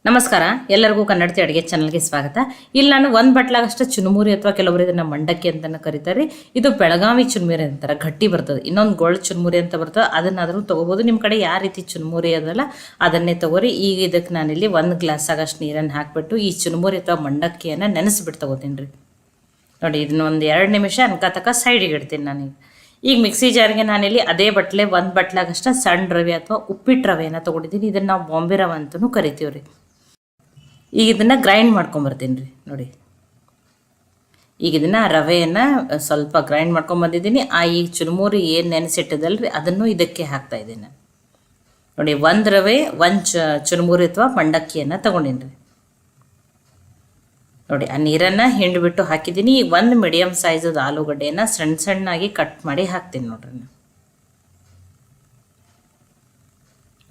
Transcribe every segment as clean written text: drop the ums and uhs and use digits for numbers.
ನಮಸ್ಕಾರ, ಎಲ್ಲರಿಗೂ ಕನ್ನಡತಿ ಅಡುಗೆ ಚಾನಲ್ಗೆ ಸ್ವಾಗತ. ಇಲ್ಲಿ ನಾನು ಒಂದು ಬಟ್ಲಾಗಷ್ಟು ಚುನುಮುರಿ ಅಥವಾ ಕೆಲವರು ಇದನ್ನು ಮಂಡಕ್ಕಿ ಅಂತಲೂ ಕರೀತಾರೆ. ಇದು ಬೆಳಗಾವಿ ಚುರುಮುರಿ ಅಂತಾರೆ, ಗಟ್ಟಿ ಬರ್ತದೆ. ಇನ್ನೊಂದು ಗೋಲ್ಡ್ ಚುರುಮುರಿ ಅಂತ ಬರ್ತದೆ, ಅದನ್ನಾದರೂ ತೊಗೋಬೋದು. ನಿಮ್ಮ ಕಡೆ ಯಾವ ರೀತಿ ಚುರುಮುರಿ ಅದಲ್ಲ ಅದನ್ನೇ ತೊಗೋರಿ. ಈಗ ಇದಕ್ಕೆ ನಾನಿಲ್ಲಿ 1 ಗ್ಲಾಸ್ ಆಗಷ್ಟು ನೀರನ್ನು ಹಾಕಿಬಿಟ್ಟು ಈ ಚುರುಮುರಿ ಅಥವಾ ಮಂಡಕ್ಕಿಯನ್ನು ನೆನೆಸ್ಬಿಟ್ಟು ತೊಗೋತೀನಿ ರೀ. ನೋಡಿ, ಇದನ್ನ ಒಂದು 2 ನಿಮಿಷ ಅನ್ಕತಕ್ಕ ಸೈಡಿಗೆ ಇಡ್ತೀನಿ ನಾನೀಗ. ಈಗ ಮಿಕ್ಸಿ ಜಾರ್ಗೆ ನಾನಿಲ್ಲಿ ಅದೇ ಬಟ್ಲೆ 1 ಬಟ್ಲಾಗಷ್ಟು ಸಣ್ಣ ರವೆ ಅಥವಾ ಉಪ್ಪಿಟ್ಟು ರವೆಯನ್ನು ತೊಗೊಂಡಿದ್ದೀನಿ. ಇದನ್ನು ನಾವು ಬಾಂಬೆ ರವೆ ಅಂತಲೂ ಕರಿತೀವಿ ರೀ. ಈಗ ಇದನ್ನು ಗ್ರೈಂಡ್ ಮಾಡ್ಕೊಂಬರ್ತೀನಿ ರೀ. ನೋಡಿ, ಈಗ ಇದನ್ನು ರವೆಯನ್ನು ಸ್ವಲ್ಪ ಗ್ರೈಂಡ್ ಮಾಡ್ಕೊಂಬಂದಿದ್ದೀನಿ. ಈ ಚುರುಮುರಿ ಏನು ನೆನೆಸಿಟ್ಟದಲ್ರಿ ಅದನ್ನು ಇದಕ್ಕೆ ಹಾಕ್ತಾಯಿದ್ದೀನಿ. ನೋಡಿ, 1 ರವೆ 1 ಚುರುಮುರಿ ಅಥವಾ ಮಂಡಕ್ಕಿಯನ್ನು ತೊಗೊಂಡಿನಿ ರೀ. ನೋಡಿ, ಆ ನೀರನ್ನು ಹಿಂಡಿಬಿಟ್ಟು ಹಾಕಿದ್ದೀನಿ. ಈಗ 1 ಮೀಡಿಯಮ್ ಸೈಜದ ಆಲೂಗಡ್ಡೆಯನ್ನು ಸಣ್ಣ ಸಣ್ಣಾಗಿ ಕಟ್ ಮಾಡಿ ಹಾಕ್ತೀನಿ ನೋಡ್ರಿ.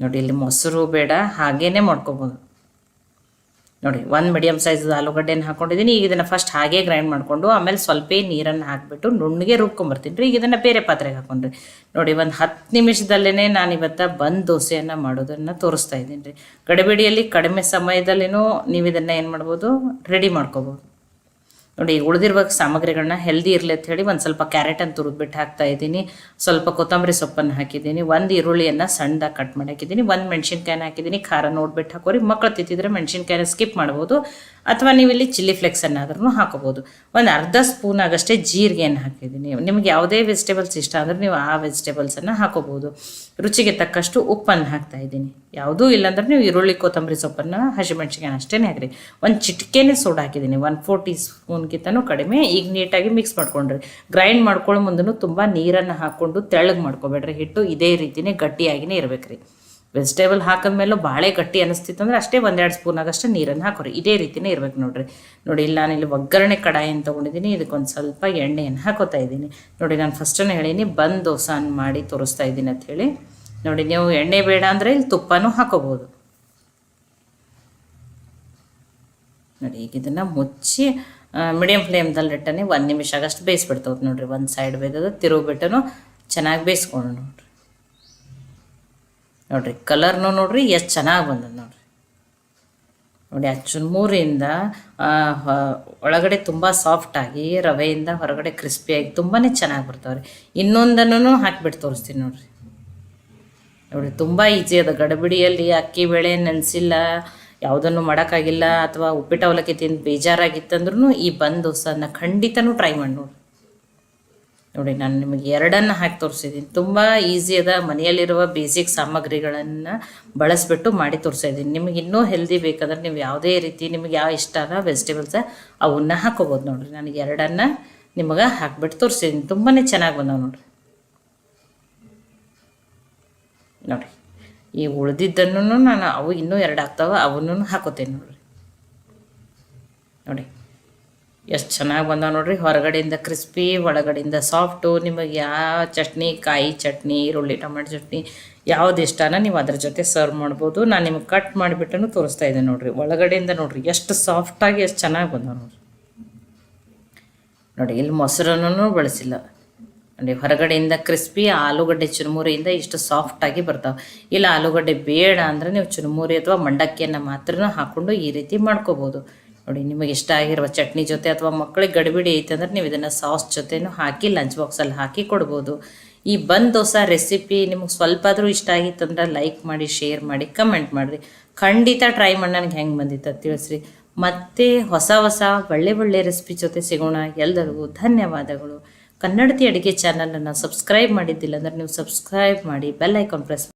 ನೋಡಿ, ಇಲ್ಲಿ ಮೊಸರು ಬೇಡ, ಹಾಗೇ ಮಾಡ್ಕೊಬೋದು. ನೋಡಿ, 1 ಮೀಡಿಯಮ್ ಸೈಜದ ಆಲೂಗಡ್ಡೆನ ಹಾಕ್ಕೊಂಡಿದ್ದೀನಿ. ಈಗ ಇದನ್ನು ಫಸ್ಟ್ ಹಾಗೆ ಗ್ರೈಂಡ್ ಮಾಡಿಕೊಂಡು ಆಮೇಲೆ ಸ್ವಲ್ಪ ನೀರನ್ನು ಹಾಕಿಬಿಟ್ಟು ನುಣ್ಣಗೆ ರುಬ್ಕೊಂಬರ್ತೀನಿ ರೀ. ಈಗ ಇದನ್ನು ಬೇರೆ ಪಾತ್ರೆಗೆ ಹಾಕೊಂಡ್ರಿ. ನೋಡಿ, ಒಂದು 10 ನಿಮಿಷದಲ್ಲೇ ನಾನು ಇವತ್ತು ಬಂದ್ ದೋಸೆಯನ್ನು ಮಾಡೋದನ್ನು ತೋರಿಸ್ತಾ ಇದ್ದೀನಿ ರೀ. ಗಡಿಬಿಡಿಯಲ್ಲಿ ಕಡಿಮೆ ಸಮಯದಲ್ಲಿನೂ ನೀವು ಇದನ್ನು ಏನು ಮಾಡ್ಬೋದು, ರೆಡಿ ಮಾಡ್ಕೋಬೋದು. ನೋಡಿ, ಉಳಿದಿರುವ ಸಾಮಗ್ರಿಗಳನ್ನ ಹೆಲ್ದಿ ಇರಲಿ ಅಂತ ಹೇಳಿ ಒಂದು ಸ್ವಲ್ಪ ಕ್ಯಾರೆಟನ್ನು ತುರಿದ್ಬಿಟ್ಟು ಹಾಕ್ತಾಯಿದ್ದೀನಿ. ಸ್ವಲ್ಪ ಕೊತ್ತಂಬರಿ ಸೊಪ್ಪನ್ನು ಹಾಕಿದ್ದೀನಿ. 1 ಈರುಳ್ಳಿಯನ್ನು ಸಣ್ಣದಾಗಿ ಕಟ್ ಮಾಡಿ ಹಾಕಿದ್ದೀನಿ. 1 ಮೆಣಸಿನ್ಕಾಯಿನ ಹಾಕಿದ್ದೀನಿ. ಖಾರ ನೋಡ್ಬಿಟ್ಟು ಹಾಕೋರಿ. ಮಕ್ಕಳು ತಿಂತಿದ್ರೆ ಮೆಣಸಿನ್ಕಾಯಿನ ಸ್ಕಿಪ್ ಮಾಡ್ಬೋದು, ಅಥವಾ ನೀವು ಇಲ್ಲಿ ಚಿಲ್ಲಿ ಫ್ಲೇಕ್ಸನ್ನಾದ್ರೂ ಹಾಕೋಬೋದು. ಒಂದು ಅರ್ಧ ಸ್ಪೂನ್ ಆಗಷ್ಟೇ ಜೀರಿಗೆಯನ್ನು ಹಾಕಿದ್ದೀನಿ. ನಿಮ್ಗೆ ಯಾವುದೇ ವೆಜಿಟೇಬಲ್ಸ್ ಇಷ್ಟ ಅಂದರೆ ನೀವು ಆ ವೆಜಿಟೇಬಲ್ಸನ್ನು ಹಾಕೋಬೋದು. ರುಚಿಗೆ ತಕ್ಕಷ್ಟು ಉಪ್ಪನ್ನು ಹಾಕ್ತಾಯಿದ್ದೀನಿ. ಯಾವುದೂ ಇಲ್ಲಾಂದ್ರೆ ನೀವು ಈರುಳ್ಳಿ ಕೊತ್ತಂಬರಿ ಸೊಪ್ಪನ್ನು ಹಸಿಮೆಣ್ಸಿಕಾಯಿ ಅಷ್ಟೇ ಹಾಕಿರಿ. ಒಂದು ಚಿಟಿಕೆನೇ ಸೋಡಾ ಹಾಕಿದ್ದೀನಿ, 1/4 ಟೀ ಸ್ಪೂನ್ಗಿಂತನೂ ಕಡಿಮೆ. ಈಗ ನೀಟಾಗಿ ಮಿಕ್ಸ್ ಮಾಡ್ಕೊಂಡ್ರಿ. ಗ್ರೈಂಡ್ ಮಾಡ್ಕೊಳ್ಳೋ ಮುಂದೂ ತುಂಬ ನೀರನ್ನು ಹಾಕ್ಕೊಂಡು ತೆಳ್ಳಗೆ ಮಾಡ್ಕೊಬೇಡ್ರಿ. ಹಿಟ್ಟು ಇದೇ ರೀತಿಯೇ ಗಟ್ಟಿಯಾಗಿಯೇ ಇರಬೇಕು ರೀ. ವೆಜಿಟೇಬಲ್ ಹಾಕಿದ್ಮೇಲೂ ಭಾಳ ಗಟ್ಟಿ ಅನ್ನಿಸ್ತಿತ್ತಂದ್ರೆ ಅಷ್ಟೇ 1-2 ಸ್ಪೂನ್ ಆಗಷ್ಟು ನೀರನ್ನು ಹಾಕೋರಿ. ಇದೇ ರೀತಿಯೇ ಇರಬೇಕು ನೋಡಿರಿ. ನೋಡಿ, ಇಲ್ಲಿ ನಾನಿಲ್ಲಿ ಒಗ್ಗರಣೆ ಕಡಾಯಿಯನ್ನು ತೊಗೊಂಡಿದ್ದೀನಿ. ಇದಕ್ಕೊಂದು ಸ್ವಲ್ಪ ಎಣ್ಣೆಯನ್ನು ಹಾಕೋತಾ ಇದ್ದೀನಿ. ನೋಡಿ, ನಾನು ಫಸ್ಟನ್ನು ಹೇಳೀನಿ ಬಂದ್ ದೋಸೆಯನ್ನು ಮಾಡಿ ತೋರಿಸ್ತಾ ಇದ್ದೀನಿ ಅಂತ ಹೇಳಿ. ನೋಡಿ, ನೀವು ಎಣ್ಣೆ ಬೇಡ ಅಂದರೆ ಇಲ್ಲಿ ತುಪ್ಪನೂ ಹಾಕೋಬೋದು. ನೋಡಿ, ಈಗ ಇದನ್ನು ಮುಚ್ಚಿ ಮೀಡಿಯಮ್ ಫ್ಲೇಮ್ದಲ್ಲಿ ಇಟ್ಟನೆ 1 ನಿಮಿಷ ಆಗಷ್ಟು ಬೇಯಿಸ್ಬಿಡ್ತವ್ದು. ನೋಡಿರಿ, ಒಂದು ಸೈಡ್ ಬೇಯ್ದದು ತಿರುಗಿಬಿಟ್ಟು ಚೆನ್ನಾಗಿ ಬೇಯಿಸ್ಕೊಂಡು ನೋಡಿರಿ. ನೋಡಿರಿ, ಕಲರ್ನು ನೋಡಿರಿ ಎಷ್ಟು ಚೆನ್ನಾಗಿ ಬಂದದ್ದು ನೋಡಿರಿ. ನೋಡಿ, ಆ ಚುರುಮುರಿಯಿಂದ ಒಳಗಡೆ ತುಂಬ ಸಾಫ್ಟಾಗಿ, ರವೆಯಿಂದ ಹೊರಗಡೆ ಕ್ರಿಸ್ಪಿಯಾಗಿ ತುಂಬಾ ಚೆನ್ನಾಗಿ ಬರ್ತಾವ್ರಿ. ಇನ್ನೊಂದನ್ನು ಹಾಕಿಬಿಟ್ಟು ತೋರಿಸ್ತೀನಿ ನೋಡಿರಿ. ನೋಡಿ, ತುಂಬ ಈಸಿ ಅದ. ಗಡಬಿಡಿಯಲ್ಲಿ ಅಕ್ಕಿ ಬೇಳೆ ನೆನೆಸಿಲ್ಲ, ಯಾವುದನ್ನು ಮಾಡೋಕ್ಕಾಗಿಲ್ಲ, ಅಥವಾ ಉಪ್ಪಿಟ್ಟು ಅವಲಕ್ಕಿ ತಿಂದು ಬೇಜಾರಾಗಿತ್ತಂದ್ರೂ ಈ ಬಂದ್ ದೋಸೆನ ಖಂಡಿತನೂ ಟ್ರೈ ಮಾಡಿ ನೋಡಿ. ನೋಡಿ, ನಾನು ನಿಮಗೆ 2 ಹಾಕಿ ತೋರಿಸಿದ್ದೀನಿ. ತುಂಬ ಈಸಿ ಅದ. ಮನೆಯಲ್ಲಿರುವ ಬೇಸಿಕ್ ಸಾಮಗ್ರಿಗಳನ್ನು ಬಳಸಿಬಿಟ್ಟು ಮಾಡಿ ತೋರಿಸಿದ್ದೀನಿ. ನಿಮಗೆ ಇನ್ನೂ ಹೆಲ್ದಿ ಬೇಕಾದ್ರೆ ನೀವು ಯಾವುದೇ ರೀತಿ ನಿಮಗೆ ಯಾವ ಇಷ್ಟ ಅದ ವೆಜಿಟೇಬಲ್ಸ ಅವನ್ನ ಹಾಕೋಬೋದು. ನೋಡಿರಿ, ನನಗೆ 2 ನಿಮಗೆ ಹಾಕಿಬಿಟ್ಟು ತೋರಿಸಿದ್ದೀನಿ. ತುಂಬಾ ಚೆನ್ನಾಗಿ ಬಂದವು ನೋಡಿರಿ. ನೋಡಿ, ಈ ಉಳಿದಿದ್ದನ್ನು ನಾನು ಅವು ಇನ್ನೂ 2 ಆಗ್ತಾವೆ, ಅವನ್ನೂ ಹಾಕೋತೇನೆ ನೋಡಿರಿ. ನೋಡಿ, ಎಷ್ಟು ಚೆನ್ನಾಗಿ ಬಂದಾವೆ ನೋಡಿರಿ. ಹೊರಗಡೆಯಿಂದ ಕ್ರಿಸ್ಪಿ, ಒಳಗಡೆಯಿಂದ ಸಾಫ್ಟು. ನಿಮಗೆ ಯಾವ ಚಟ್ನಿ, ಕಾಯಿ ಚಟ್ನಿ, ಈರುಳ್ಳಿ ಟೊಮೆಟೊ ಚಟ್ನಿ ಯಾವ್ದು ಇಷ್ಟನ ನೀವು ಅದ್ರ ಜೊತೆ ಸರ್ವ್ ಮಾಡ್ಬೋದು. ನಾನು ನಿಮಗೆ ಕಟ್ ಮಾಡಿಬಿಟ್ಟು ತೋರಿಸ್ತಾ ಇದ್ದೆ ನೋಡಿರಿ. ಒಳಗಡೆಯಿಂದ ನೋಡಿರಿ ಎಷ್ಟು ಸಾಫ್ಟಾಗಿ ಎಷ್ಟು ಚೆನ್ನಾಗಿ ಬಂದಾವೆ ನೋಡಿರಿ. ನೋಡಿ, ಇಲ್ಲಿ ಮೊಸರನ್ನು ಬಳಸಿಲ್ಲ. ನೋಡಿ, ಹೊರಗಡೆಯಿಂದ ಕ್ರಿಸ್ಪಿ, ಆಲೂಗಡ್ಡೆ ಚುರುಮುರಿಯಿಂದ ಇಷ್ಟು ಸಾಫ್ಟಾಗಿ ಬರ್ತಾವೆ. ಇಲ್ಲ ಆಲೂಗಡ್ಡೆ ಬೇಡ ಅಂದರೆ ನೀವು ಚುರುಮುರಿ ಅಥವಾ ಮಂಡಕ್ಕಿಯನ್ನು ಮಾತ್ರ ಹಾಕ್ಕೊಂಡು ಈ ರೀತಿ ಮಾಡ್ಕೋಬೋದು. ನೋಡಿ, ನಿಮಗೆ ಇಷ್ಟ ಆಗಿರುವ ಚಟ್ನಿ ಜೊತೆ ಅಥವಾ ಮಕ್ಕಳಿಗೆ ಗಡಿಬಿಡಿ ಐತೆ ಅಂದ್ರೆ ನೀವು ಇದನ್ನು ಸಾಸ್ ಜೊತೆನೂ ಹಾಕಿ ಲಂಚ್ ಬಾಕ್ಸಲ್ಲಿ ಹಾಕಿ ಕೊಡ್ಬೋದು. ಈ ಬಂದ್ ದೋಸೆ ರೆಸಿಪಿ ನಿಮಗೆ ಸ್ವಲ್ಪ ಆದರೂ ಇಷ್ಟ ಆಗಿತ್ತಂದ್ರೆ ಲೈಕ್ ಮಾಡಿ, ಶೇರ್ ಮಾಡಿ, ಕಮೆಂಟ್ ಮಾಡಿರಿ. ಖಂಡಿತ ಟ್ರೈ ಮಾಡಿ ನನಗೆ ಹೆಂಗೆ ಬಂದಿತ್ತು ಅಂತ ತಿಳಿಸ್ರಿ. ಮತ್ತೆ ಹೊಸ ಒಳ್ಳೆ ರೆಸಿಪಿ ಜೊತೆ ಸಿಗೋಣ. ಎಲ್ಲರಿಗೂ ಧನ್ಯವಾದಗಳು. ಕನ್ನಡತಿ ಅಡುಗೆ ಚಾನಲನ್ನು ಸಬ್ಸ್ಕ್ರೈಬ್ ಮಾಡಿದ್ದಿಲ್ಲ ಅಂದರೆ ನೀವು ಸಬ್ಸ್ಕ್ರೈಬ್ ಮಾಡಿ, ಬೆಲ್ ಐಕಾನ್ ಪ್ರೆಸ್